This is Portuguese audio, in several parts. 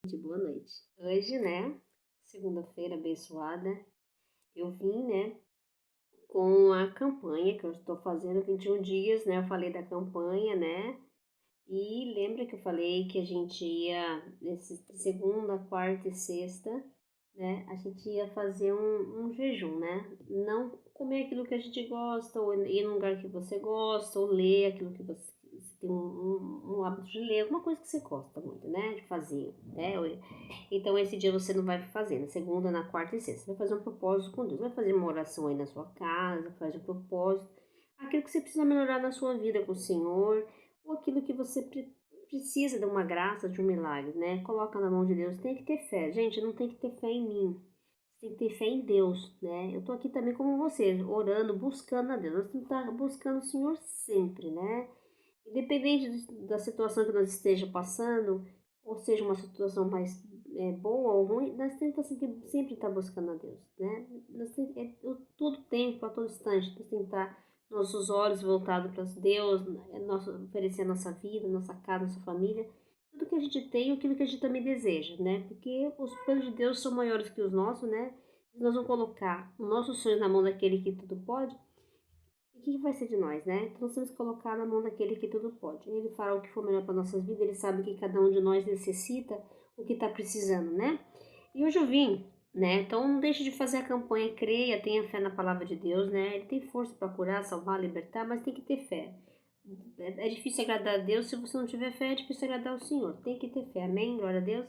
Boa noite. Hoje, né, segunda-feira abençoada, eu vim, né, com a campanha que eu estou fazendo 21 dias, né, eu falei da campanha, né, e lembra que eu falei que a gente ia, nesse segunda, quarta e sexta, né, a gente ia fazer um jejum, né, não comer aquilo que a gente gosta, ou ir num lugar que você gosta, ou ler aquilo que você tem um hábito de ler, alguma coisa que você gosta muito, né, de fazer, né, então esse dia você não vai fazer, na segunda, na quarta e sexta. Você vai fazer um propósito com Deus. Vai fazer uma oração aí na sua casa, faz um propósito. Aquilo que você precisa melhorar na sua vida com o Senhor, ou aquilo que você precisa de uma graça, de um milagre, né? Coloca na mão de Deus. Tem que ter fé. Gente, não tem que ter fé em mim. Você tem que ter fé em Deus, né? Eu tô aqui também como você, orando, buscando a Deus. Nós temos que estar buscando o Senhor sempre, né? Independente da situação que nós esteja passando, ou seja, uma situação mais boa ou ruim, nós temos que sempre estar buscando a Deus, né? Nós temos, todo tempo, a todo instante, nós temos que estar nossos olhos voltados para Deus, oferecer a nossa vida, nossa casa, nossa família, tudo que a gente tem e aquilo que a gente também deseja, né? Porque os planos de Deus são maiores que os nossos, né? E nós vamos colocar os nossos sonhos na mão daquele que tudo pode, o que vai ser de nós, né? Então nós temos que colocar na mão daquele que tudo pode. Ele fará o que for melhor para nossas vidas, ele sabe o que cada um de nós necessita, o que está precisando, né? E hoje eu vim, né? Então não deixe de fazer a campanha, creia, tenha fé na palavra de Deus, né? Ele tem força para curar, salvar, libertar, mas tem que ter fé. É difícil agradar a Deus, se você não tiver fé, é difícil agradar o Senhor. Tem que ter fé, amém? Glória a Deus.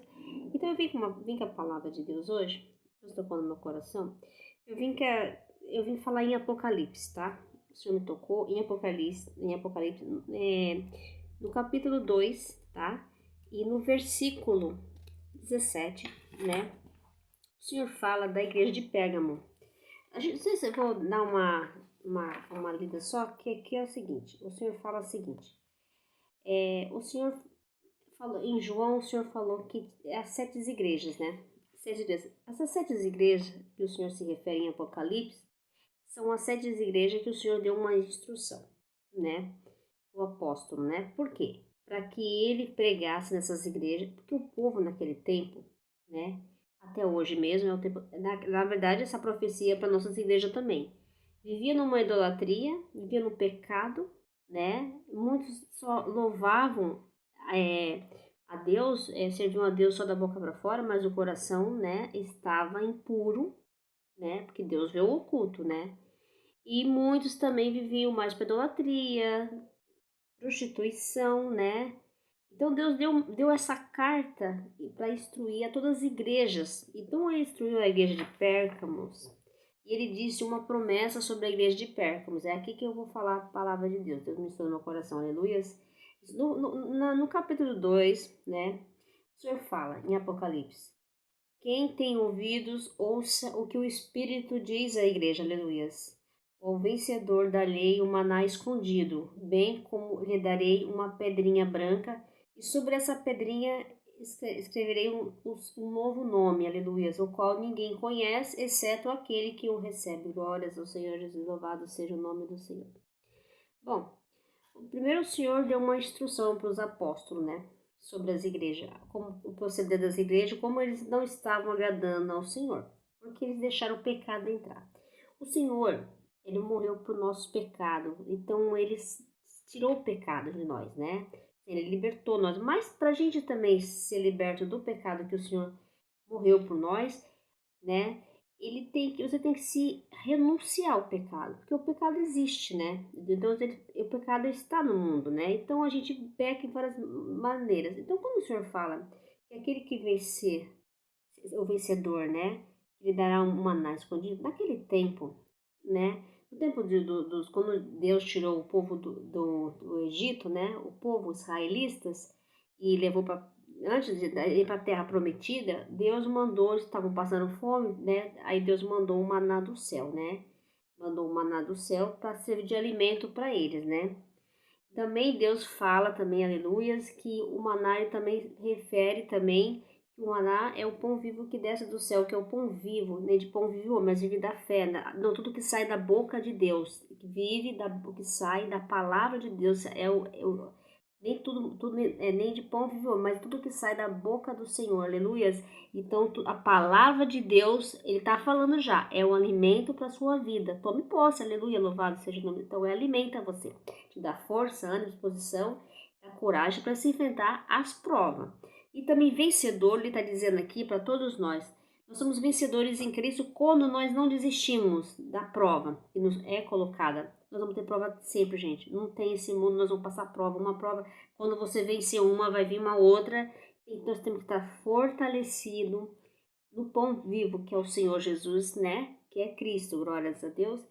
Então eu vim com a palavra de Deus hoje, Deus tocou no meu coração. Eu vim falar em Apocalipse, tá? O Senhor me tocou em Apocalipse, no capítulo 2, tá? E no versículo 17, né? O Senhor fala da igreja de Pérgamo. Não sei se eu vou dar uma lida só, que é o seguinte: o Senhor fala o seguinte, o Senhor falou, em João, o Senhor falou que é as 7 igrejas, né? 7 igrejas. Essas 7 igrejas que o Senhor se refere em Apocalipse são as 7 igrejas que o Senhor deu uma instrução, né? O apóstolo, né? Por quê? Para que ele pregasse nessas igrejas, porque o povo naquele tempo, né? Até hoje mesmo, é o tempo, na verdade, essa profecia é para nossas igrejas também. Vivia numa idolatria, vivia no pecado, né? Muitos só louvavam é, a Deus, serviam a Deus só da boca para fora, mas o coração, né, estava impuro, né? Porque Deus vê o oculto, né? E muitos também viviam mais para idolatria, prostituição, né? Então Deus deu essa carta para instruir a todas as igrejas. Então ele instruiu a igreja de Pérgamos e ele disse uma promessa sobre a igreja de Pérgamos. É aqui que eu vou falar a palavra de Deus. Deus me ensinou no meu coração, aleluias. No capítulo 2, né? O Senhor fala em Apocalipse: quem tem ouvidos, ouça o que o Espírito diz à igreja, aleluias. Ao vencedor darei o maná escondido, bem como lhe darei uma pedrinha branca, e sobre essa pedrinha escreverei um novo nome, aleluias, o qual ninguém conhece, exceto aquele que o recebe. Glórias ao Senhor Jesus, louvado seja o nome do Senhor. Bom, primeiro o Senhor deu uma instrução para os apóstolos, né? Sobre as igrejas, como o proceder das igrejas, como eles não estavam agradando ao Senhor, porque eles deixaram o pecado entrar. O Senhor, ele morreu por nossos pecados, então ele tirou o pecado de nós, né? Ele libertou nós, mas para a gente também ser liberto do pecado que o Senhor morreu por nós, né? Você tem que se renunciar ao pecado, porque o pecado existe, né? Então o pecado está no mundo, né? Então a gente peca em várias maneiras. Então quando o Senhor fala que aquele que vencer, o vencedor, né? Ele dará um maná escondido. Naquele tempo, né? No tempo quando Deus tirou o povo do Egito, né? O povo israelitas e levou para antes de ir para a terra prometida, Deus mandou, eles estavam passando fome, né? Aí Deus mandou um maná do céu, né? Mandou um maná do céu para servir de alimento para eles, né? Também Deus fala também, aleluias, que o maná ele também refere também que o maná é o pão vivo que desce do céu, que é o pão vivo, nem de pão vivo, mas vive da fé, não tudo que sai da boca de Deus, que vive o que sai da palavra de Deus, Nem tudo é nem de pão vivo, mas tudo que sai da boca do Senhor, aleluias. Então, a palavra de Deus, ele está falando já, é um alimento para a sua vida. Tome posse, aleluia, louvado seja o nome. Então, alimenta você, te dá força, ânimo, disposição, dá coragem para se enfrentar as provas. E também vencedor, ele está dizendo aqui para todos nós. Nós somos vencedores em Cristo quando nós não desistimos da prova que nos é colocada. Nós vamos ter prova sempre, gente. Não tem esse mundo, nós vamos passar prova. Uma prova, quando você vencer uma, vai vir uma outra. E nós temos que estar fortalecido no pão vivo, que é o Senhor Jesus, né? Que é Cristo, glórias a Deus.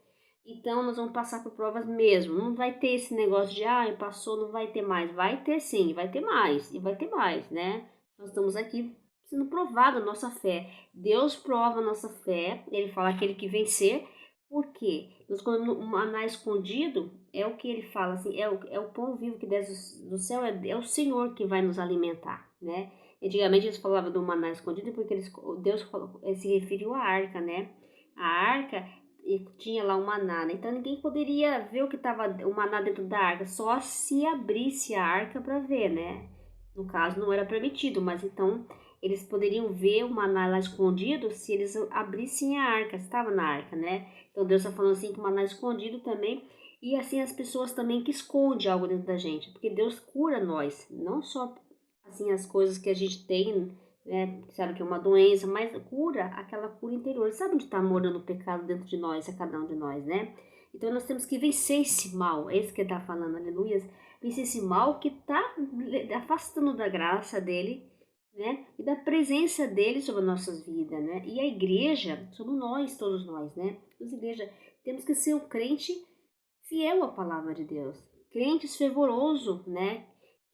Então, nós vamos passar por provas mesmo. Não vai ter esse negócio de, passou, não vai ter mais. Vai ter sim, vai ter mais. E vai ter mais, né? Nós estamos aqui sendo provado a nossa fé. Deus prova a nossa fé. Ele fala aquele que vencer. Por quê? Nós comemos um maná escondido, é o que ele fala, assim, é o pão vivo que desce do céu, é o Senhor que vai nos alimentar, né? Antigamente eles falavam do maná escondido porque Deus se referiu à arca, né? A arca tinha lá o maná, né? Então ninguém poderia ver o que estava o maná dentro da arca, só se abrisse a arca para ver, né? No caso não era permitido, mas então eles poderiam ver o maná lá escondido se eles abrissem a arca, estava na arca, né? Então Deus está falando assim que o maná escondido também, e assim as pessoas também que escondem algo dentro da gente, porque Deus cura nós, não só assim as coisas que a gente tem, né, sabe que é uma doença, mas cura aquela cura interior. Sabe onde está morando o pecado dentro de nós, a cada um de nós, né? Então nós temos que vencer esse mal, é isso que ele está falando, aleluia. Vencer esse mal que está afastando da graça dele, né? E da presença dele sobre as nossas vidas, né? E a igreja, somos nós, todos nós, né? As igrejas, temos que ser um crente fiel à palavra de Deus, crentes fervoroso, né?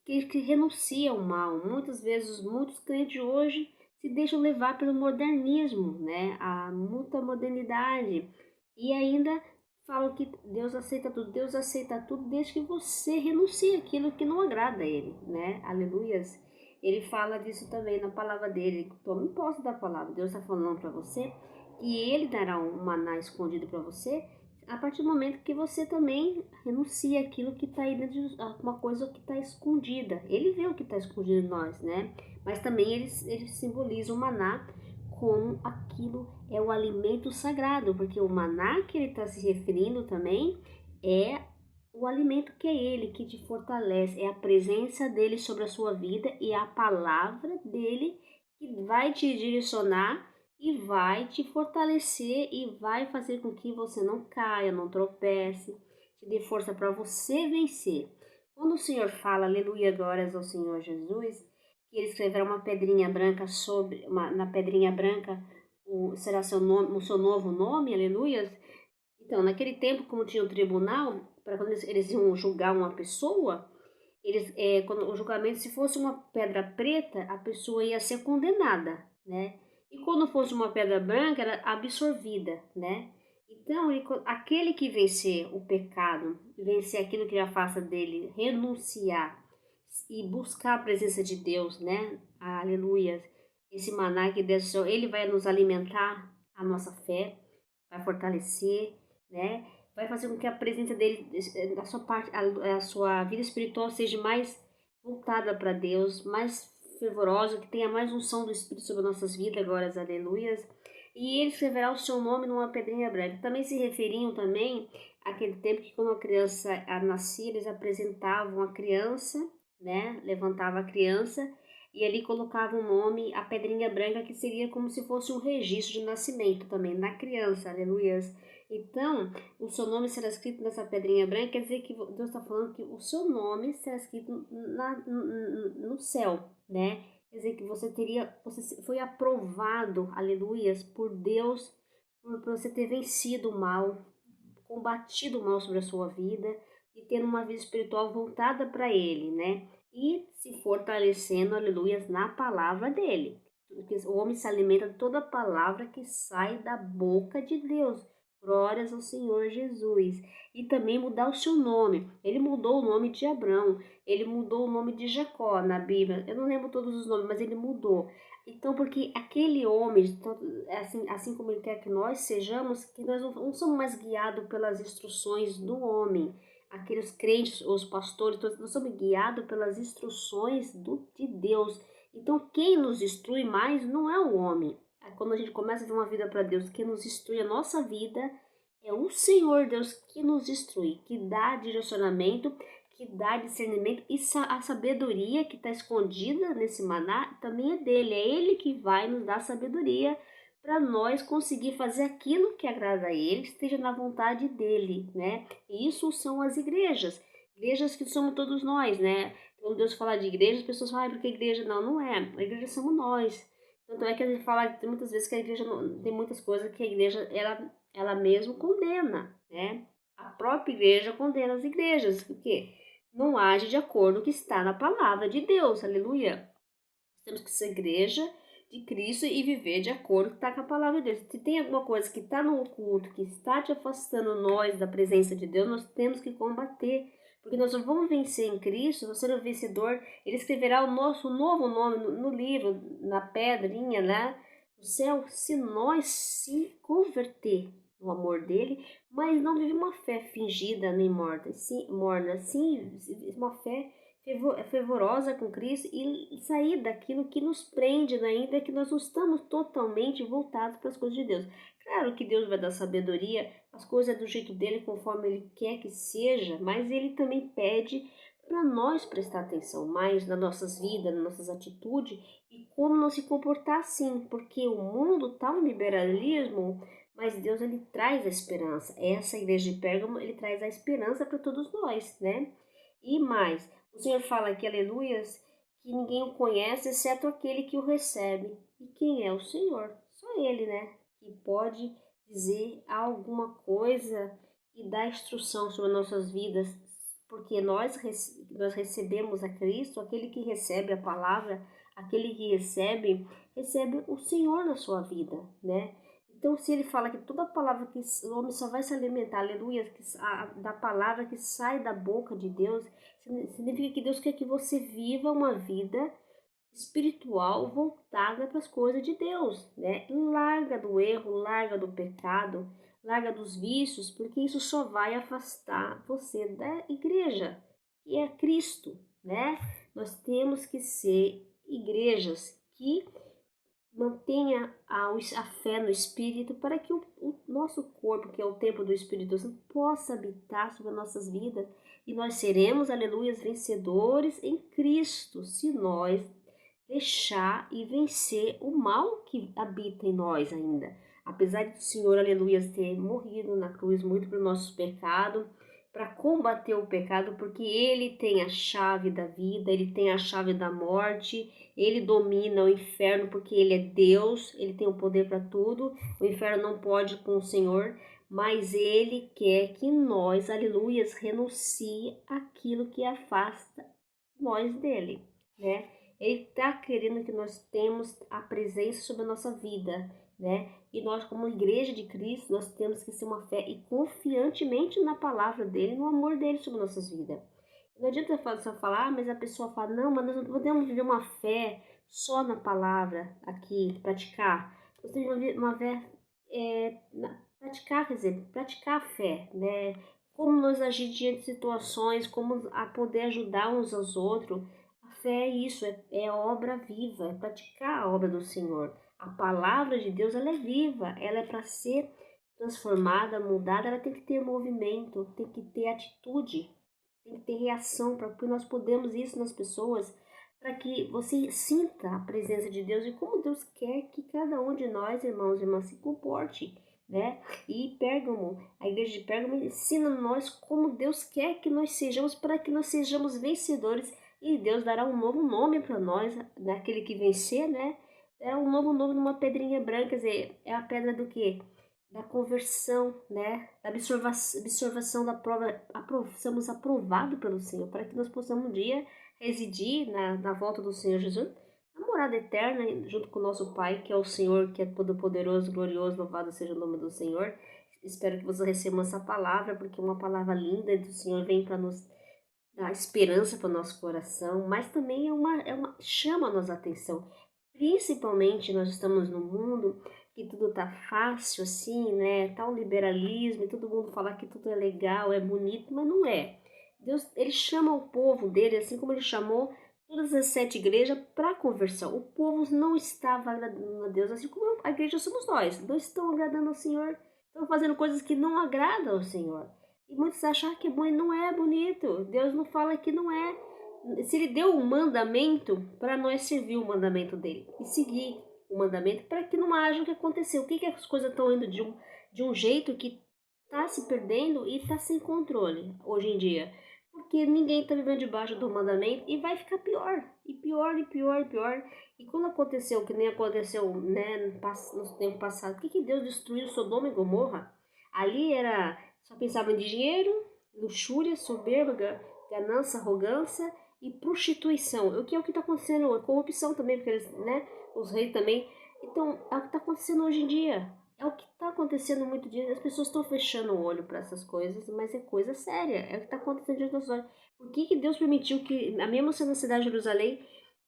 Que renuncia ao mal. Muitas vezes, muitos crentes hoje se deixam levar pelo modernismo, né? A muita modernidade. E ainda falam que Deus aceita tudo desde que você renuncie aquilo que não agrada a Ele, né? Aleluias. Ele fala disso também na palavra dele. Tome posse da palavra. Deus está falando para você que Ele dará um maná escondido para você a partir do momento que você também renuncia aquilo que está aí dentro de uma coisa que está escondida. Ele vê o que está escondido em nós, né? Mas também ele simboliza o maná como aquilo é o alimento sagrado, porque o maná que ele está se referindo também é o alimento que é ele, que te fortalece, é a presença dele sobre a sua vida e a palavra dele que vai te direcionar e vai te fortalecer e vai fazer com que você não caia, não tropece, te dê força para você vencer. Quando o Senhor fala, aleluia, glórias ao Senhor Jesus, que ele escreverá uma pedrinha branca na pedrinha branca será seu nome, o seu novo nome, aleluia. Então, naquele tempo, como tinha o tribunal, para quando eles iam julgar uma pessoa, quando o julgamento, se fosse uma pedra preta, a pessoa ia ser condenada, né? E quando fosse uma pedra branca, era absorvida, né? Então, aquele que vencer o pecado, vencer aquilo que afasta dele, renunciar e buscar a presença de Deus, né? Aleluia. Esse maná que Deus, ele vai nos alimentar a nossa fé, vai fortalecer, né? Vai fazer com que a presença dele, a sua parte, a sua vida espiritual seja mais voltada para Deus, mais fervorosa, que tenha mais unção do Espírito sobre nossas vidas, glórias, aleluias. E ele escreverá o seu nome numa pedrinha branca. Também se referiam também àquele tempo que quando a criança nascia, eles apresentavam a criança, né? Levantava a criança e ali colocava o nome, a pedrinha branca, que seria como se fosse um registro de nascimento também na criança, aleluias. Então, o seu nome será escrito nessa pedrinha branca, quer dizer que Deus está falando que o seu nome será escrito no céu, né? Quer dizer que você foi aprovado, aleluias, por Deus, por você ter vencido o mal, combatido o mal sobre a sua vida e tendo uma vida espiritual voltada para Ele, né? E se fortalecendo, aleluias, na palavra dele. Porque o homem se alimenta de toda a palavra que sai da boca de Deus. Glórias ao Senhor Jesus. E também mudar o seu nome. Ele mudou o nome de Abrão. Ele mudou o nome de Jacó na Bíblia. Eu não lembro todos os nomes, mas ele mudou. Então, porque aquele homem, assim como ele quer que nós sejamos, que nós não somos mais guiados pelas instruções do homem. aqueles crentes, os pastores, nós somos guiados pelas instruções de Deus. Então, quem nos instrui mais não é o homem. Quando a gente começa a ver uma vida para Deus, quem nos instrui a nossa vida é o Senhor Deus que nos instrui, que dá direcionamento, que dá discernimento, e a sabedoria que está escondida nesse maná também é dele. É ele que vai nos dar sabedoria para nós conseguir fazer aquilo que agrada a ele, que esteja na vontade dele, né? E isso são as igrejas que somos todos nós, né? Quando Deus fala de igreja, as pessoas falam, porque igreja? Não, não é. A igreja somos nós. Tanto é que a gente fala muitas vezes que a igreja não, tem muitas coisas que a igreja ela mesmo condena, né? A própria igreja condena as igrejas, porque não age de acordo com o que está na palavra de Deus, aleluia. Temos que ser igreja de Cristo e viver de acordo com o que está com a palavra de Deus. Se tem alguma coisa que está no oculto, que está te afastando nós da presença de Deus, nós temos que combater. Porque nós não vamos vencer em Cristo, nós seremos vencedor. Ele escreverá o nosso novo nome no livro, na pedrinha lá no céu, se nós se converter no amor dele, mas não viver uma fé fingida nem morta, sim, morna, sim, uma fé fervorosa com Cristo e sair daquilo que nos prende ainda, que nós não estamos totalmente voltados para as coisas de Deus. Claro que Deus vai dar sabedoria, as coisas é do jeito dele, conforme ele quer que seja, mas ele também pede para nós prestar atenção mais nas nossas vidas, nas nossas atitudes e como não se comportar assim, porque o mundo está um liberalismo, mas Deus ele traz a esperança. Essa igreja de Pérgamo, ele traz a esperança para todos nós, né? E mais, o Senhor fala aqui, aleluias, que ninguém o conhece exceto aquele que o recebe. E quem é o Senhor? Só ele, né? Que pode dizer alguma coisa e dar instrução sobre nossas vidas, porque nós recebemos a Cristo, aquele que recebe a palavra, aquele que recebe o Senhor na sua vida, né? Então, se ele fala que toda palavra que o homem só vai se alimentar, aleluia, da palavra que sai da boca de Deus, significa que Deus quer que você viva uma vida espiritual voltada para as coisas de Deus, né? Larga do erro, larga do pecado, larga dos vícios, porque isso só vai afastar você da igreja, que é Cristo, né? Nós temos que ser igrejas que mantenha a fé no Espírito para que o nosso corpo, que é o templo do Espírito Santo, possa habitar sobre as nossas vidas e nós seremos, aleluia, vencedores em Cristo, se nós deixar e vencer o mal que habita em nós ainda. Apesar de o Senhor, aleluia, ter morrido na cruz muito por nossos pecados, para combater o pecado, porque ele tem a chave da vida, ele tem a chave da morte, ele domina o inferno porque ele é Deus, ele tem o poder para tudo. O inferno não pode com o Senhor, mas ele quer que nós, aleluias, renuncie aquilo que afasta nós dele, né? Ele está querendo que nós temos a presença sobre a nossa vida, né? E nós, como igreja de Cristo, nós temos que ser uma fé e confiantemente na palavra dele, no amor dele sobre nossas vidas. Não adianta só falar, mas a pessoa fala, não, mas nós não podemos viver uma fé só na palavra aqui, praticar. Nós temos uma fé, praticar, quer dizer, praticar a fé, né? Como nós agir diante de situações, como a poder ajudar uns aos outros. A fé é isso, é obra viva, é praticar a obra do Senhor. A palavra de Deus, ela é viva, ela é para ser transformada, mudada, ela tem que ter movimento, tem que ter atitude, tem que ter reação, para que nós podemos isso nas pessoas, para que você sinta a presença de Deus e como Deus quer que cada um de nós, irmãos e irmãs, se comporte, né? E Pérgamo, a igreja de Pérgamo ensina nós como Deus quer que nós sejamos, para que nós sejamos vencedores, e Deus dará um novo nome para nós, naquele que vencer, né? É um novo nome numa pedrinha branca, quer dizer, é a pedra do quê? Da conversão, né? Da observação da prova, somos aprovados pelo Senhor, para que nós possamos um dia residir na volta do Senhor Jesus, na morada eterna, junto com o nosso Pai, que é o Senhor, que é todo-poderoso, glorioso, louvado seja o nome do Senhor. Espero que você receba essa palavra, porque é uma palavra linda do Senhor, vem para nos dar esperança para o nosso coração, mas também chama a nossa atenção. Principalmente nós estamos num mundo que tudo tá fácil assim, né? Tá um liberalismo e todo mundo fala que tudo é legal, é bonito, mas não é. Deus, ele chama o povo dele, assim como ele chamou todas as 7 igrejas para conversão. O povo não estava agradando a Deus, assim como a igreja somos nós. Não estão agradando ao Senhor, estão fazendo coisas que não agradam ao Senhor. E muitos acham que é bom e não é bonito. Deus não fala que não é. Se ele deu um mandamento, para nós servir o mandamento dele e seguir o mandamento para que não haja o que aconteceu. O que as coisas estão indo de um jeito que está se perdendo e está sem controle hoje em dia? Porque ninguém está vivendo debaixo do mandamento e vai ficar pior, e pior, e pior, e pior. E quando aconteceu, que nem aconteceu, né, no tempo passado, por que Deus destruiu Sodoma e Gomorra? Ali só pensava em dinheiro, luxúria, soberba, ganância, arrogância e prostituição. O que é o que está acontecendo? A corrupção também, porque eles, né, os reis também. Então, é o que está acontecendo hoje em dia. É o que está acontecendo muito dia. As pessoas estão fechando o olho para essas coisas, mas é coisa séria. É o que está acontecendo diante dos nossos olhos. Por que Deus permitiu que, a mesma sendo a cidade de Jerusalém,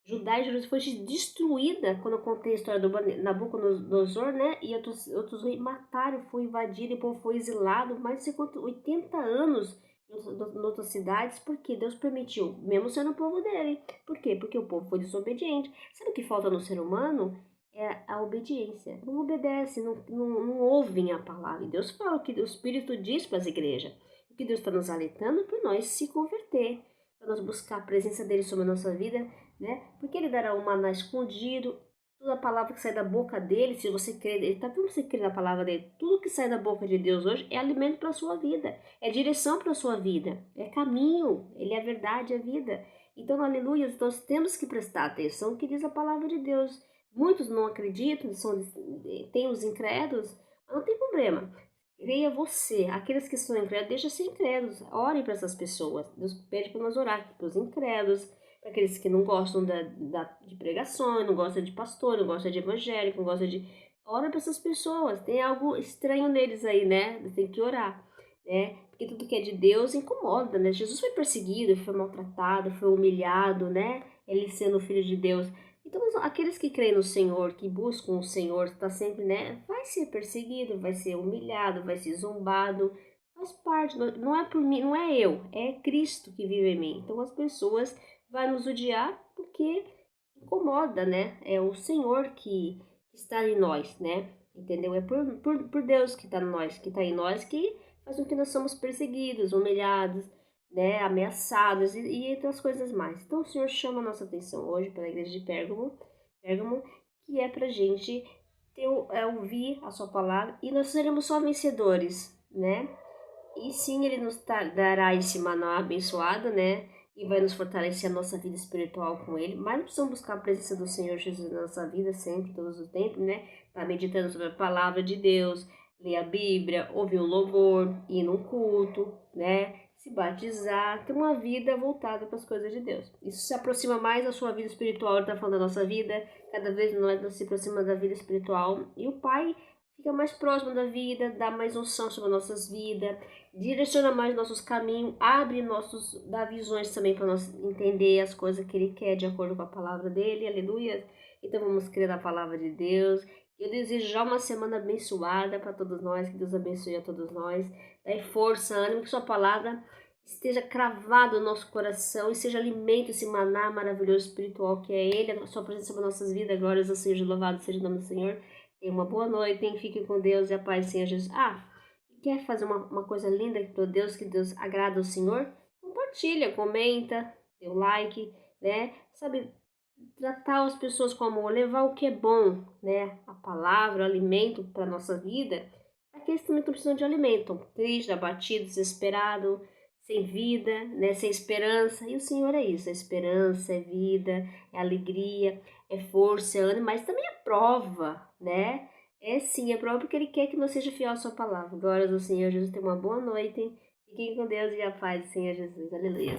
Judá e Jerusalém fosse destruída, quando eu contei a história do Nabucodonosor, né? E outros reis mataram, foi invadido, e o povo foi exilado, mais de 80 anos em outras cidades, porque Deus permitiu, mesmo sendo o povo dele. Por quê? Porque o povo foi desobediente. Sabe o que falta no ser humano? É a obediência. Não obedece, não ouvem a palavra. E Deus fala o que o Espírito diz para as igrejas. O que Deus está nos alertando para nós se converter, para nós buscar a presença dele sobre a nossa vida, né? Porque ele dará um maná escondido. Toda a palavra que sai da boca dele, se você crer, ele está vendo você crer na palavra dele. Tudo que sai da boca de Deus hoje é alimento para a sua vida, é direção para a sua vida, é caminho, ele é a verdade, é a vida. Então, aleluia, nós temos que prestar atenção no que diz a palavra de Deus. Muitos não acreditam, tem os incrédulos, mas não tem problema. Creia você. Aqueles que são incrédulos, deixa ser incrédulos. Orem para essas pessoas. Deus pede para nós orar para os incrédulos, para aqueles que não gostam de pregações, não gostam de pastor, não gostam de evangélico, não gostam de... Ora para essas pessoas. Tem algo estranho neles aí, né? Tem que orar, né? Porque tudo que é de Deus incomoda, né? Jesus foi perseguido, foi maltratado, foi humilhado, né? Ele sendo filho de Deus. Então, aqueles que creem no Senhor, que buscam o Senhor, está sempre, né? Vai ser perseguido, vai ser humilhado, vai ser zombado. Faz parte, não é por mim, não é eu, é Cristo que vive em mim. Então, as pessoas vão nos odiar porque incomoda, né? É o Senhor que está em nós, né? Entendeu? É por Deus que está em nós, que faz com que nós somos perseguidos, humilhados, né, ameaçados e outras coisas mais. Então o Senhor chama a nossa atenção hoje pela igreja de Pérgamo, que é para gente ouvir a sua palavra e nós seremos só vencedores, né? E sim, ele nos dará esse maná abençoado, né? E vai nos fortalecer a nossa vida espiritual com ele. Mas precisamos buscar a presença do Senhor Jesus na nossa vida sempre, todos os tempos, né? Tá meditando sobre a palavra de Deus, ler a Bíblia, ouvir um louvor, ir num culto, né? Se batizar, ter uma vida voltada para as coisas de Deus. Isso se aproxima mais da sua vida espiritual, ele está falando da nossa vida, cada vez mais nós se aproximamos da vida espiritual. E o Pai fica mais próximo da vida, dá mais unção sobre as nossas vidas, direciona mais nossos caminhos, dá visões também para nós entender as coisas que Ele quer de acordo com a palavra dEle, aleluia. Então vamos crer na palavra de Deus. Eu desejo já uma semana abençoada para todos nós, que Deus abençoe a todos nós. Dai força, ânimo, que sua palavra esteja cravada no nosso coração e seja alimento, esse maná maravilhoso espiritual que é Ele, a sua presença nas nossas vidas. Glórias ao Senhor, louvado seja o nome do Senhor. Tenha uma boa noite, hein? Fiquem com Deus e a paz do Senhor Jesus. Quer fazer uma coisa linda para Deus, que Deus agrada ao Senhor? Compartilha, comenta, dê um like, né? Sabe, tratar as pessoas com amor, levar o que é bom, né? A palavra, o alimento para nossa vida. Aqueles também estão precisando de alimento, triste, abatido, desesperado, sem vida, né? Sem esperança. E o Senhor é isso, é esperança, é vida, é alegria, é força, é ânimo, mas também é prova, né? É sim, é prova porque Ele quer que nós seja fiel à sua palavra. Glórias ao Senhor Jesus, tenha uma boa noite. Fiquem com Deus e a paz do Senhor Jesus. Aleluia.